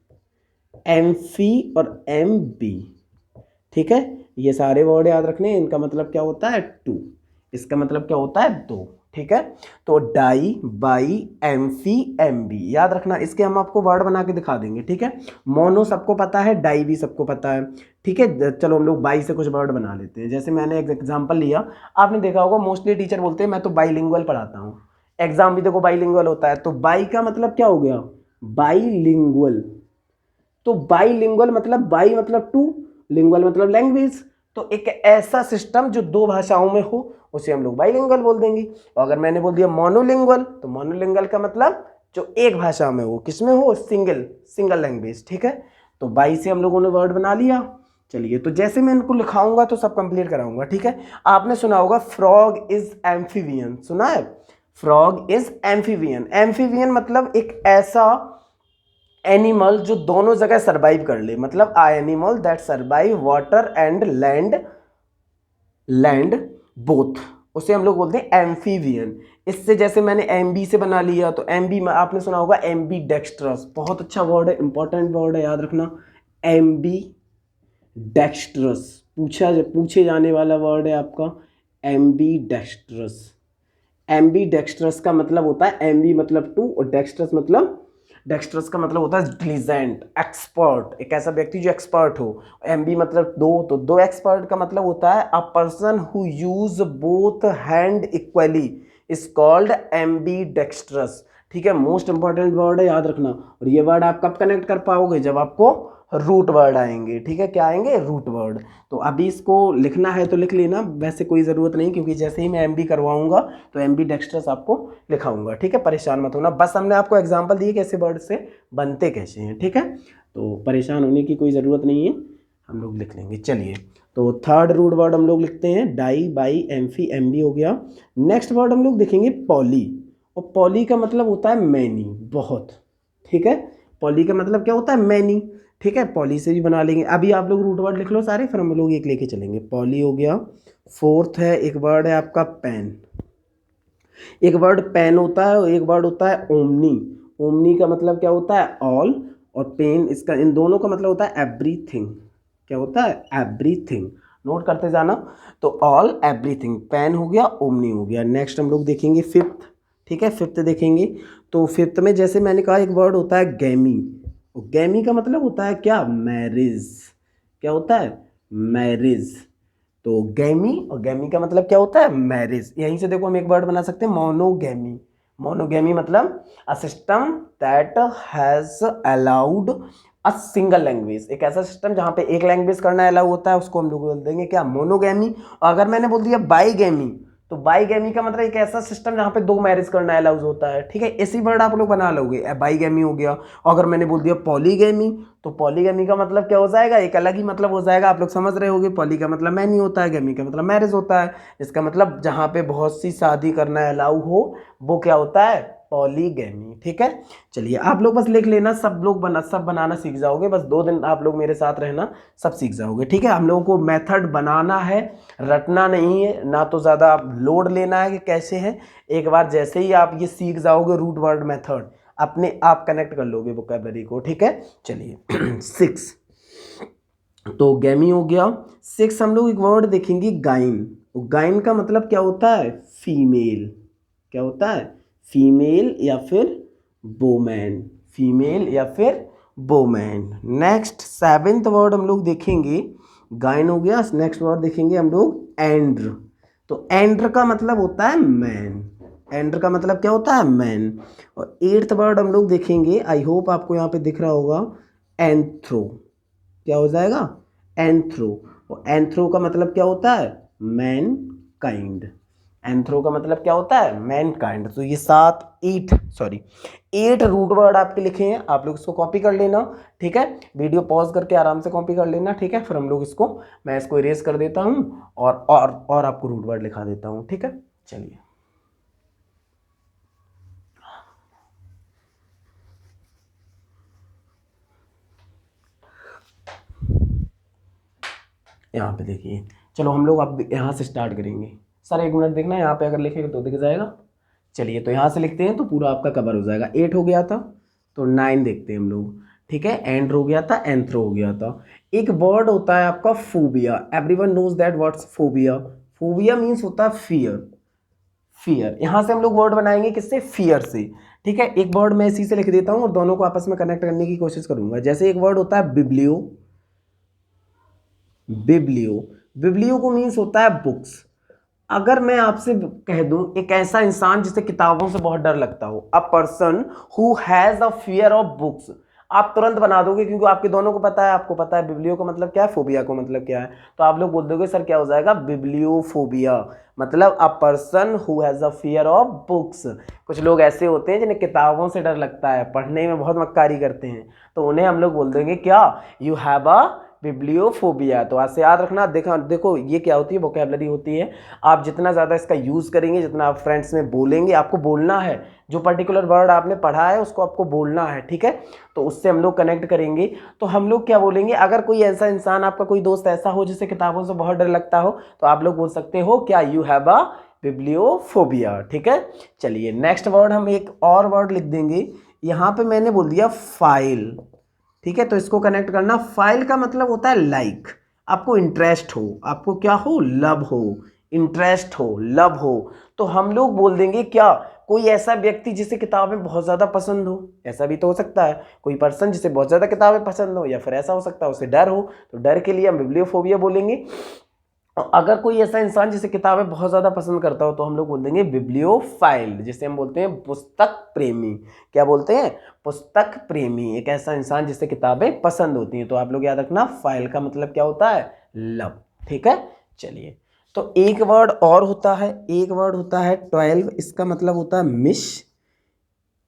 एम फी और एम बी। ठीक है, ये सारे वर्ड याद रखने हैं, इनका मतलब क्या होता है, टू। इसका मतलब क्या होता है, दो। ठीक है, तो डाई, बाई, एम्फी, एमबी याद रखना। इसके हम आपको वर्ड बना के दिखा देंगे। ठीक है, मोनो सबको पता है, डाई भी सबको पता है। ठीक है, चलो हम लोग बाई से कुछ वर्ड बना लेते हैं। जैसे मैंने एक एग्जांपल लिया, आपने देखा होगा मोस्टली टीचर बोलते हैं मैं तो बाईलिंगुअल पढ़ाता हूँ। एग्जाम भी देखो बाईलिंगुअल होता है, तो बाई का मतलब क्या हो गया, बाईलिंगुअल। तो बाईलिंगुअल मतलब बाई मतलब टू, लिंगुअल मतलब लैंग्वेज। तो एक ऐसा सिस्टम जो दो भाषाओं में हो उसे हम लोग बाईलिंगुअल बोल देंगे। और अगर मैंने बोल दिया मोनोलिंगुअल, तो मोनोलिंगुअल का मतलब जो एक भाषा में हो, किसमें हो, सिंगल लैंग्वेज। ठीक है, तो बाई से हम लोगों ने वर्ड बना लिया। चलिए, तो जैसे मैं इनको लिखाऊंगा तो सब कंप्लीट कराऊंगा। ठीक है, आपने सुना होगा फ्रॉग इज एम्फीबियन, सुना है, फ्रॉग इज एम्फीबियन। एम्फीबियन मतलब एक ऐसा एनिमल जो दोनों जगह सरवाइव कर ले, मतलब a animal that survive water and land both, उसे हम लोग बोलते हैं एम्फीबियन। इससे जैसे मैंने एमबी से बना लिया, तो एमबी में आपने सुना होगा एमबी डेक्स्ट्रस, बहुत अच्छा वर्ड है, इंपॉर्टेंट वर्ड है, याद रखना। एमबी डेक्स्ट्रस पूछे जाने वाला वर्ड है आपका, एमबी डेक्स्ट्रस। एमबी डेक्स्ट्रस का मतलब होता है, एमबी मतलब टू और डेक्स्ट्रस का मतलब होता है डिलीजेंट, एक्सपर्ट, एक ऐसा व्यक्ति जो एक्सपर्ट हो। एमबी मतलब दो, तो दो एक्सपर्ट का मतलब होता है a person who use both hand equally is called MB dextrous. ठीक है, मोस्ट इंपॉर्टेंट वर्ड है, याद रखना। और ये वर्ड आप कब कनेक्ट कर पाओगे, जब आपको रूट वर्ड आएंगे। ठीक है, क्या आएंगे, रूट वर्ड। तो अभी इसको लिखना है तो लिख लेना, वैसे कोई ज़रूरत नहीं, क्योंकि जैसे ही मैं एमबी करवाऊंगा तो एमबी डेक्स्ट्रस आपको लिखाऊंगा। ठीक है, परेशान मत होना, बस हमने आपको एग्जांपल दिए कैसे वर्ड से बनते कैसे हैं। ठीक है, तो परेशान होने की कोई ज़रूरत नहीं है, हम लोग लिख लेंगे। चलिए, तो थर्ड रूट वर्ड हम लोग लिखते हैं डाई, बाई, एम्फी, एमबी हो गया। नेक्स्ट वर्ड हम लोग देखेंगे पॉली, और पॉली का मतलब होता है मैनी, बहुत। ठीक है, पॉली का मतलब क्या होता है, मैनी। ठीक है, पॉली से भी बना लेंगे। अभी आप लोग रूट वर्ड लिख लो सारे, फिर हम लोग एक लेके चलेंगे। पॉली हो गया। फोर्थ है, एक वर्ड है आपका पेन। एक वर्ड पेन होता है और एक वर्ड होता है ओमनी। ओमनी का मतलब क्या होता है, ऑल, और पेन, इसका इन दोनों का मतलब होता है एवरीथिंग। क्या होता है, एवरीथिंग, नोट करते जाना। तो ऑल, एवरीथिंग, पेन हो गया, ओमनी हो गया। नेक्स्ट हम लोग देखेंगे फिफ्थ। ठीक है, फिफ्थ देखेंगे, तो फिफ्थ में जैसे मैंने कहा एक वर्ड होता है गैमी। गैमी का मतलब होता है क्या, मैरिज। क्या होता है, मैरिज। तो गैमी, और गैमी का मतलब क्या होता है, मैरिज। यहीं से देखो हम एक वर्ड बना सकते हैं, मोनोगैमी। मोनोगैमी मतलब a system that has allowed a single language, एक ऐसा सिस्टम जहाँ पे एक लैंग्वेज करना अलाउ होता है, उसको हम लोग बोल देंगे क्या, मोनोगैमी। और अगर मैंने बोल दिया बाईगैमी, तो बाईगैमी का मतलब एक ऐसा सिस्टम जहाँ पे दो मैरिज करना अलाउज होता है। ठीक है, इसी वर्ड आप लोग बना लोगे, बाईगैमी हो गया। और अगर मैंने बोल दिया पॉलीगैमी, तो पॉलीगैमी का मतलब क्या हो जाएगा, एक अलग ही मतलब हो जाएगा, आप लोग समझ रहे होगे। पॉली का मतलब मैनी होता है, गैमी का मतलब मैरिज होता है। इसका मतलब जहाँ पे बहुत सी शादी करना अलाउ हो वो क्या होता है, पॉलीगैमी। ठीक है, चलिए आप लोग बस लिख लेना, सब बनाना सीख जाओगे, बस 2 दिन आप लोग मेरे साथ रहना, सब सीख जाओगे। ठीक है, हम लोगों को मेथड बनाना है, रटना नहीं है ना, तो ज़्यादा लोड लेना है कि कैसे है। एक बार जैसे ही आप ये सीख जाओगे रूट वर्ड मेथड, अपने आप कनेक्ट कर लोगे वोकैबलरी को। ठीक है, चलिए सिक्स, तो गैमी हो गया। सिक्स हम लोग एक वर्ड देखेंगे गाइन। गाइन का मतलब क्या होता है, फीमेल। क्या होता है, फीमेल या फिर वोमैन, फीमेल या फिर वोमैन। नेक्स्ट सेवेंथ वर्ड हम लोग देखेंगे, गाइन हो गया। नेक्स्ट वर्ड देखेंगे हम लोग एंड्र। तो एंड्र का मतलब होता है मैन, एंड्र का मतलब क्या होता है, मैन। और एट्थ वर्ड हम लोग देखेंगे, आई होप आपको यहाँ पे दिख रहा होगा, एंथ्रो। क्या हो जाएगा, एंथ्रो। और एंथ्रो का मतलब क्या होता है, मैन काइंड। एंथ्रो का मतलब क्या होता है, मैन काइंड। तो ये 7 8 रूट वर्ड आपके लिखे हैं, आप लोग इसको कॉपी कर लेना, ठीक है। वीडियो पॉज करके आराम से कॉपी कर लेना, ठीक है। फिर हम लोग इसको, मैं इसको इरेज कर देता हूँ और आपको रूट वर्ड लिखा देता हूँ, ठीक है। चलिए यहाँ पे देखिए, चलो हम लोग अब यहाँ से स्टार्ट करेंगे। सर 1 मिनट देखना, यहाँ पे अगर लिखेंगे तो दिख जाएगा। चलिए तो यहाँ से लिखते हैं तो पूरा आपका कवर हो जाएगा। 8 हो गया था तो 9 देखते हैं हम लोग, ठीक है। एंड हो गया था, एंथ्र हो गया था। एक वर्ड होता है आपका phobia. Everyone knows that what's phobia. Phobia means होता है फियर। फियर, यहाँ से हम लोग वर्ड बनाएंगे किससे? फियर से, ठीक है। एक वर्ड मैं इसी से लिख देता हूँ और दोनों को आपस में कनेक्ट करने की कोशिश करूंगा। जैसे एक वर्ड होता है बिब्लियो। बिब्लियो, बिब्लियो को मीन्स होता है बुक्स। अगर मैं आपसे कह दूं एक ऐसा इंसान जिसे किताबों से बहुत डर लगता हो, a person who has a fear of books, आप तुरंत बना दोगे क्योंकि आपके दोनों को पता है, आपको पता है बिब्लियो का मतलब क्या है, फोबिया को मतलब क्या है। तो आप लोग बोल दोगे सर क्या हो जाएगा? बिब्लियोफोबिया, मतलब a person who has a fear of books. कुछ लोग ऐसे होते हैं जिन्हें किताबों से डर लगता है, पढ़ने में बहुत मक्कारी करते हैं, तो उन्हें हम लोग बोल देंगे क्या? You have a bibliophobia. तो आज से याद रखना। देखो ये क्या होती है? वोकैबलरी होती है। आप जितना ज़्यादा इसका यूज़ करेंगे, जितना आप फ्रेंड्स में बोलेंगे, आपको बोलना है, जो पर्टिकुलर वर्ड आपने पढ़ा है उसको आपको बोलना है, ठीक है। तो उससे हम लोग कनेक्ट करेंगे। तो हम लोग क्या बोलेंगे? अगर कोई ऐसा इंसान, आपका कोई दोस्त ऐसा हो जिसे किताबों से बहुत डर लगता हो, तो आप लोग बोल सकते हो क्या? यू हैव अ बिब्लियोफोबिया, ठीक है। चलिए नेक्स्ट वर्ड, हम एक और वर्ड लिख देंगे। यहाँ पे मैंने बोल दिया फाइल, ठीक है। तो इसको कनेक्ट करना। फाइल का मतलब होता है लाइक, आपको इंटरेस्ट हो, आपको क्या हो? लव हो, इंटरेस्ट हो, लव हो। तो हम लोग बोल देंगे क्या? कोई ऐसा व्यक्ति जिसे किताबें बहुत ज़्यादा पसंद हो, ऐसा भी तो हो सकता है, कोई पर्सन जिसे बहुत ज़्यादा किताबें पसंद हो, या फिर ऐसा हो सकता है उसे डर हो, तो डर के लिए हम बिब्लियोफोबिया बोलेंगे। और अगर कोई ऐसा इंसान जिसे किताबें बहुत ज़्यादा पसंद करता हो, तो हम लोग बोल देंगे बिब्लियोफाइल, जिसे हम बोलते हैं पुस्तक प्रेमी। क्या बोलते हैं? पुस्तक प्रेमी, एक ऐसा इंसान जिसे किताबें पसंद होती हैं। तो आप लोग याद रखना, फाइल का मतलब क्या होता है? लव, ठीक है। चलिए, तो एक वर्ड और होता है, एक वर्ड होता है 12। इसका मतलब होता है मिश,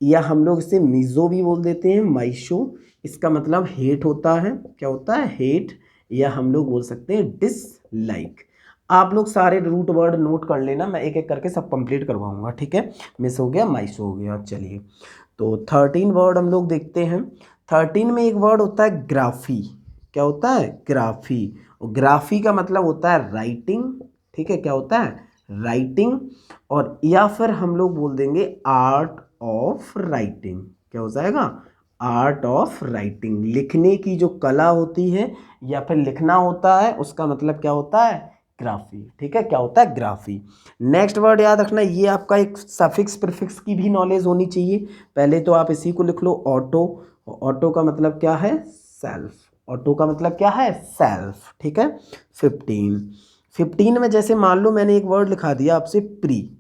या हम लोग इसे मीजो भी बोल देते हैं, माइशो। इसका मतलब हेट होता है। क्या होता है? हेट, या हम लोग बोल सकते हैं डिसलाइक। आप लोग सारे रूट वर्ड नोट कर लेना, मैं एक एक करके सब कंप्लीट करवाऊंगा, ठीक है। मिस हो गया, माइशो हो गया। चलिए, तो 13 वर्ड हम लोग देखते हैं। 13 में एक वर्ड होता है ग्राफी। क्या होता है? ग्राफी। और ग्राफी का मतलब होता है राइटिंग, ठीक है। क्या होता है? राइटिंग। और या फिर हम लोग बोल देंगे आर्ट ऑफ राइटिंग। क्या हो जाएगा? आर्ट ऑफ राइटिंग, लिखने की जो कला होती है या फिर लिखना होता है, उसका मतलब क्या होता है? ग्राफी, ठीक है। क्या होता है? ग्राफी। नेक्स्ट वर्ड याद रखना, ये आपका एक सफिक्स प्रीफिक्स की भी नॉलेज होनी चाहिए। पहले तो आप इसी को लिख लो, ऑटो। ऑटो का मतलब क्या है? सेल्फ। ऑटो का मतलब क्या है? सेल्फ, ठीक है। 15 में जैसे मान लो मैंने एक वर्ड लिखा दिया आपसे प्री,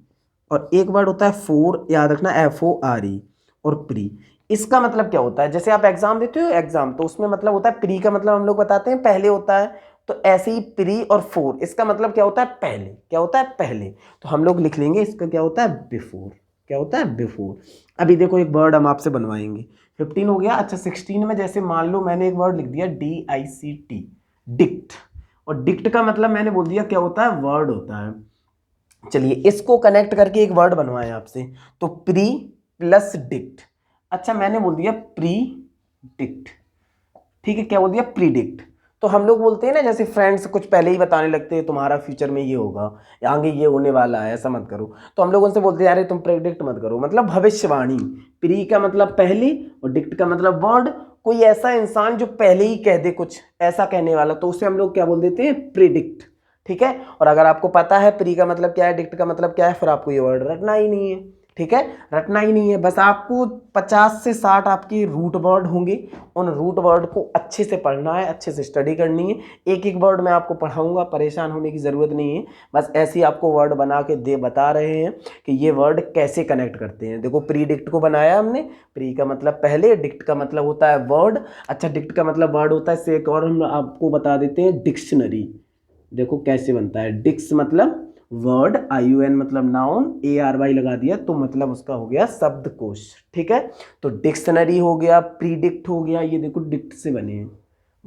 और एक वर्ड होता है फोर, याद रखना FORE, और प्री। इसका मतलब क्या होता है? जैसे आप एग्जाम देते हो, एग्जाम, तो उसमें मतलब होता है प्री का मतलब हम लोग बताते हैं पहले होता है, तो ऐसे ही प्री और फोर, इसका मतलब क्या होता है? पहले। क्या होता है? पहले। तो हम लोग लिख लेंगे इसका क्या होता है? बिफोर। क्या होता है? बिफोर। अभी देखो एक वर्ड हम आपसे बनवाएंगे। 15 हो गया। अच्छा, 16 में जैसे मान लो मैंने एक वर्ड लिख दिया DICT, डिक्ट। और डिक्ट का मतलब मैंने बोल दिया क्या होता है? वर्ड होता है। चलिए, इसको कनेक्ट करके एक वर्ड बनवाएं आपसे, तो प्री प्लस डिक्ट। अच्छा, मैंने बोल दिया प्री डिक्ट, ठीक है। क्या बोल दिया? प्रीडिक्ट। तो हम लोग बोलते हैं ना, जैसे फ्रेंड्स कुछ पहले ही बताने लगते हैं तुम्हारा फ्यूचर में ये होगा या आगे ये होने वाला है, ऐसा मत करो। तो हम लोग उनसे बोलते हैं अरे तुम प्रेडिक्ट मत करो, मतलब भविष्यवाणी। प्री का मतलब पहले, और डिक्ट का मतलब वर्ड। कोई ऐसा इंसान जो पहले ही कह दे कुछ ऐसा कहने वाला, तो उसे हम लोग क्या बोल देते हैं? प्रिडिक्ट, ठीक है। और अगर आपको पता है प्री का मतलब क्या है, डिक्ट का मतलब क्या है, फिर आपको ये वर्ड रटना ही नहीं है, ठीक है। रटना ही नहीं है, बस आपको 50 से 60 आपके रूट वर्ड होंगे। उन रूट वर्ड को अच्छे से पढ़ना है, अच्छे से स्टडी करनी है। एक एक वर्ड मैं आपको पढ़ाऊंगा, परेशान होने की ज़रूरत नहीं है। बस ऐसे ही आपको वर्ड बना के बता रहे हैं कि ये वर्ड कैसे कनेक्ट करते हैं। देखो, प्री डिक्ट को बनाया हमने। प्री का मतलब पहले, डिक्ट का मतलब होता है वर्ड। अच्छा, डिक्ट का मतलब वर्ड होता है। इससे एक और हम आपको बता देते हैं, डिक्शनरी। देखो कैसे बनता है। डिक्स मतलब वर्ड, IUN मतलब नाउन, ARY लगा दिया तो मतलब उसका हो गया शब्दकोश। ठीक है, तो डिक्शनरी हो गया, प्रीडिक्ट हो गया, ये देखो डिक्ट से बने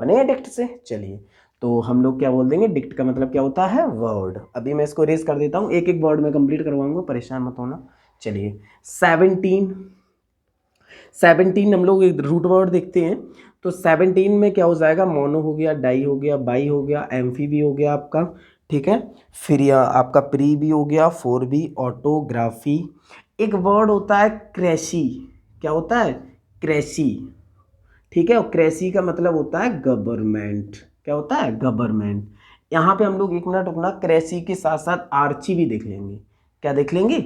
हैं डिक्ट से। चलिए, तो हम लोग क्या बोल देंगे, डिक्ट का मतलब क्या होता है, वर्ड। अभी मैं इसको रेस कर देता हूँ, एक एक वर्ड में कंप्लीट करवाऊंगा, परेशान मत होना। चलिए, 17 हम लोग एक रूट वर्ड देखते हैं। तो 17 में क्या हो जाएगा, मोनो हो गया, डाई हो गया, बाई हो गया, एम्फी भी हो गया आपका। ठीक है, फिर यह आपका प्री भी हो गया, फोर भी, ऑटोग्राफी। एक वर्ड होता है क्रेशी, क्या होता है, क्रेशी। ठीक है, और क्रेशी का मतलब होता है गवर्नमेंट। क्या होता है, गवर्नमेंट। यहाँ पे हम लोग एक मिनट रुकना, क्रेशी के साथ साथ आर्ची भी देख लेंगे। क्या देख लेंगे,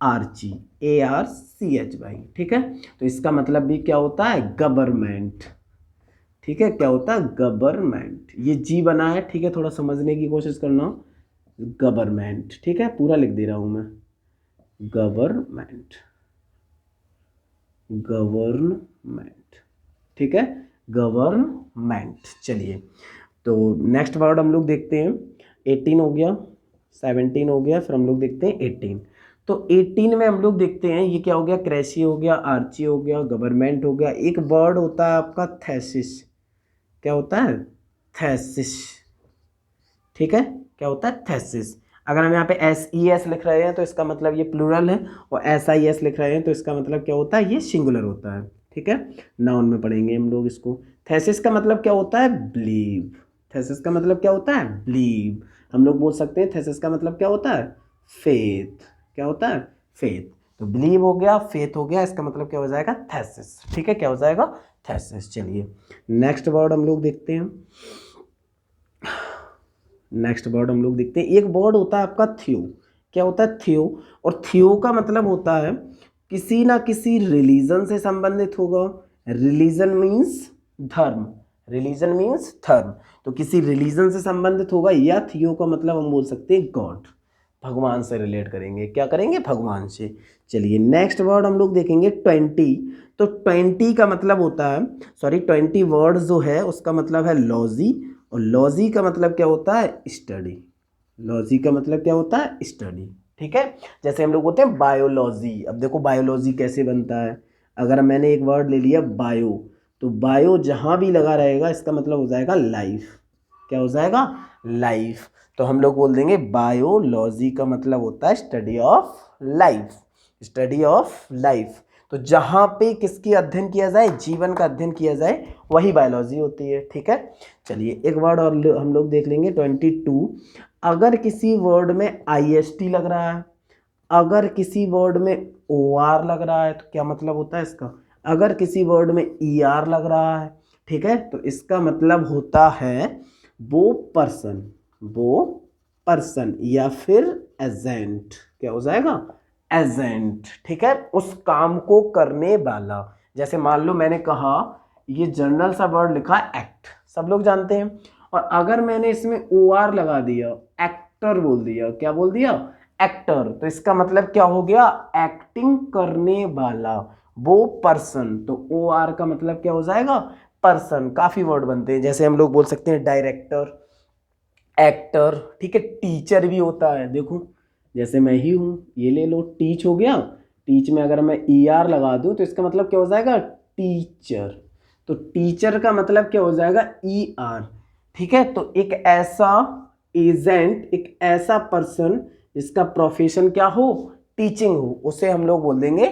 आर्ची, ARCHY। ठीक है, तो इसका मतलब भी क्या होता है, गवर्नमेंट। ठीक है, क्या होता है, गवर्नमेंट। ये जी बना है, ठीक है, थोड़ा समझने की कोशिश करना। गवर्नमेंट, ठीक है, पूरा लिख दे रहा हूं मैं, गवर्नमेंट, गवर्नमेंट। ठीक है, गवर्नमेंट। चलिए, तो नेक्स्ट वर्ड हम लोग देखते हैं। 18 हो गया, 17 हो गया, फिर हम लोग देखते हैं 18। तो 18 में हम लोग देखते हैं, ये क्या हो गया, क्रेशी हो गया, आर्ची हो गया, गवर्नमेंट हो गया। एक वर्ड होता है आपका थेसिस। क्या होता है, थेसिस। ठीक है, क्या होता है, थेसिस। अगर हम यहाँ पे SES लिख रहे हैं तो इसका मतलब ये प्लूरल है, और SIS लिख रहे हैं तो इसका मतलब क्या होता है, ये सिंगुलर होता है। ठीक है, नाउन में पढ़ेंगे हम लोग इसको। थेसिस का मतलब क्या होता है, बिलीव। थेसिस का मतलब क्या होता है, बिलीव। हम लोग बोल सकते हैं थेसिस का मतलब क्या होता है, फेथ। क्या होता है, फेथ। तो बिलीव हो गया, फेथ हो गया, इसका मतलब क्या हो जाएगा, थेसिस। ठीक है, क्या हो जाएगा, थेसिस। चलिए, नेक्स्ट वर्ड हम लोग देखते हैं। नेक्स्ट वर्ड हम लोग देखते हैं, एक वर्ड होता है आपका थियो। क्या होता है, थियो। और थियो का मतलब होता है किसी ना किसी रिलीजन से संबंधित होगा। रिलीजन मीन्स धर्म, रिलीजन मीन्स धर्म। तो किसी रिलीजन से संबंधित होगा, या थियो का मतलब हम बोल सकते हैं गॉड, भगवान से रिलेट करेंगे। क्या करेंगे, भगवान से। चलिए, नेक्स्ट वर्ड हम लोग देखेंगे 20। तो 20 का मतलब होता है, सॉरी 20 वर्ड जो है उसका मतलब है लॉजी, और लॉजी का मतलब क्या होता है, स्टडी। लॉजी का मतलब क्या होता है, स्टडी। ठीक है, जैसे हम लोग बोलते हैं बायोलॉजी। अब देखो बायोलॉजी कैसे बनता है, अगर मैंने एक वर्ड ले लिया बायो, तो बायो जहाँ भी लगा रहेगा इसका मतलब हो जाएगा लाइफ। क्या हो जाएगा, लाइफ। तो हम लोग बोल देंगे बायोलॉजी का मतलब होता है study of life, study of life. तो जहाँ पे किसकी अध्ययन किया जाए, जीवन का अध्ययन किया जाए, वही बायोलॉजी होती है। ठीक है, चलिए एक वर्ड और हम लोग देख लेंगे 22। अगर किसी वर्ड में IST लग रहा है, अगर किसी वर्ड में OR लग रहा है तो क्या मतलब होता है इसका, अगर किसी वर्ड में ER लग रहा है, ठीक है, तो इसका मतलब होता है वो पर्सन, वो पर्सन, या फिर एजेंट। क्या हो जाएगा, एजेंट। ठीक है, उस काम को करने वाला। जैसे मान लो मैंने कहा, ये जनरल सा वर्ड लिखा एक्ट, सब लोग जानते हैं, और अगर मैंने इसमें OR लगा दिया, एक्टर बोल दिया, क्या बोल दिया, एक्टर, तो इसका मतलब क्या हो गया, एक्टिंग करने वाला, वो पर्सन। तो OR का मतलब क्या हो जाएगा, पर्सन। काफी वर्ड बनते हैं, जैसे हम लोग बोल सकते हैं डायरेक्टर, एक्टर। ठीक है, टीचर भी होता है, देखो जैसे मैं ही हूँ, ये ले लो, टीच हो गया। टीच में अगर मैं ER लगा दूं तो इसका मतलब क्या हो जाएगा, टीचर। तो टीचर का मतलब क्या हो जाएगा, ER। ठीक है, तो एक ऐसा एजेंट, एक ऐसा पर्सन जिसका प्रोफेशन क्या हो, टीचिंग हो, उसे हम लोग बोल देंगे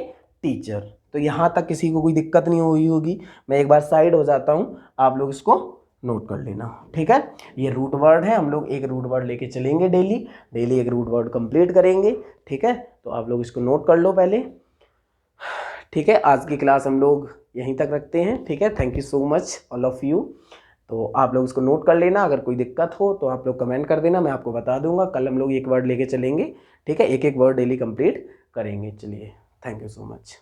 टीचर। तो यहाँ तक किसी को कोई दिक्कत नहीं हुई होगी। मैं एक बार साइड हो जाता हूँ, आप लोग इसको नोट कर लेना। ठीक है, ये रूट वर्ड है, हम लोग एक रूट वर्ड लेके चलेंगे, डेली डेली एक रूट वर्ड कंप्लीट करेंगे। ठीक है, तो आप लोग इसको नोट कर लो पहले। ठीक है, आज की क्लास हम लोग यहीं तक रखते हैं। ठीक है, thank you so much all of you. तो आप लोग इसको नोट कर लेना, अगर कोई दिक्कत हो तो आप लोग कमेंट कर देना, मैं आपको बता दूंगा। कल हम लोग एक वर्ड लेके चलेंगे। ठीक है, एक एक वर्ड डेली कंप्लीट करेंगे। चलिए, थैंक यू सो मच।